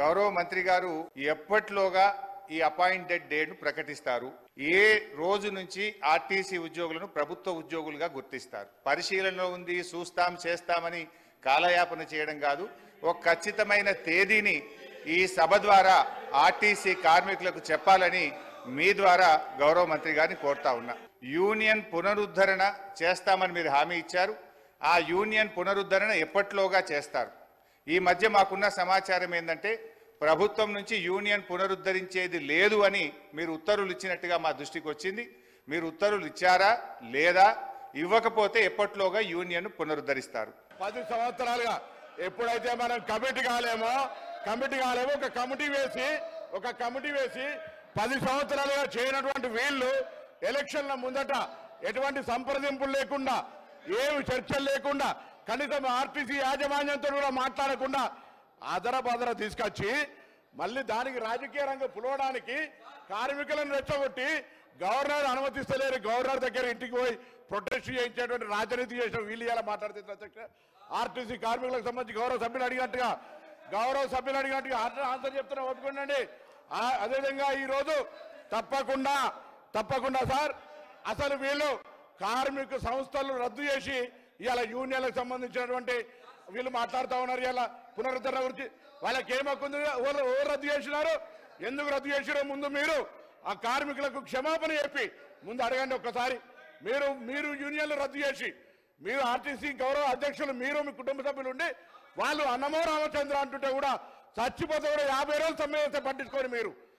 గౌరవ మంత్రి గారు ఎప్పటిలోగా ఈ అపాయింటెడ్ డేట్ ను ప్రకటిస్తారు? ఏ రోజు నుంచి ఆర్టీసీ ఉద్యోగులను ప్రభుత్వ ఉద్యోగులుగా గుర్తిస్తారు? పరిశీలనలో ఉంది, చూస్తాం చేస్తామని కాలయాపన చేయడం కాదు. ఒక ఖచ్చితమైన తేదీని ఈ సభ ద్వారా ఆర్టీసీ కార్మికులకు చెప్పాలని మీ ద్వారా గౌరవ మంత్రి గారిని కోరుతా ఉన్నా. యూనియన్ పునరుద్ధరణ చేస్తామని మీరు హామీ ఇచ్చారు. ఆ యూనియన్ పునరుద్ధరణ ఎప్పటిలోగా చేస్తారు? ఈ మధ్య మాకున్న సమాచారం ఏంటంటే ప్రభుత్వం నుంచి యూనియన్ పునరుద్ధరించేది లేదు అని మీరు ఉత్తర్వులు ఇచ్చినట్టుగా మా దృష్టికి వచ్చింది. మీరు ఉత్తర్వులు ఇచ్చారా లేదా? ఇవ్వకపోతే ఎప్పటిలోగా యూనియన్ పునరుద్ధరిస్తారు? 10 సంవత్సరాలుగా ఎప్పుడైతే మనం కమిటీ కాలేమో ఒక కమిటీ వేసి 10 సంవత్సరాలుగా చేయనటువంటి వీళ్ళు ఎలక్షన్ల ముందట ఎటువంటి సంప్రదింపులు లేకుండా, ఏమి చర్చలు లేకుండా, కనీసం ఆర్టీసీ యాజమాన్యంతో కూడా మాట్లాడకుండా అదరబదర తీసుకొచ్చి మళ్ళీ దానికి రాజకీయ రంగం పులవడానికి కార్మికులను రెచ్చగొట్టి గవర్నర్ అనుమతిస్తలేరు, గవర్నర్ దగ్గర ఇంటికి పోయి ప్రొటెస్ట్ చేయించేటువంటి రాజనీతి చేసిన వీళ్ళు ఇలా మాట్లాడుతున్నారు. ఆర్టీసీ కార్మికులకు సంబంధించి గౌరవ సభ్యులు అడిగినట్టుగా ఆన్సర్ చెప్తున్నా, ఒప్పుకోండి. అదేవిధంగా ఈరోజు తప్పకుండా సార్, అసలు వీళ్ళు కార్మిక సంస్థలు రద్దు చేసి ఇవాళ యూనియన్లకు సంబంధించినటువంటి వీళ్ళు మాట్లాడుతూ ఉన్నారు. ఇలా పునరుద్ధరణ గురించి వాళ్ళకి ఏమక్కుంది? ఎవరు రద్దు చేసినారు, ఎందుకు రద్దు చేసినారో ముందు మీరు ఆ కార్మికులకు క్షమాపణ చెప్పి ముందు అడగండి ఒక్కసారి. మీరు యూనియన్లు రద్దు చేసి మీరు ఆర్టీసీ గౌరవ అధ్యక్షులు మీరు మీ కుటుంబ సభ్యులు ఉండి వాళ్ళు అన్నమో రామచంద్ర అంటుంటే కూడా చచ్చిపోతే కూడా 50 రోజులు సమ్మె పట్టించుకోండి మీరు.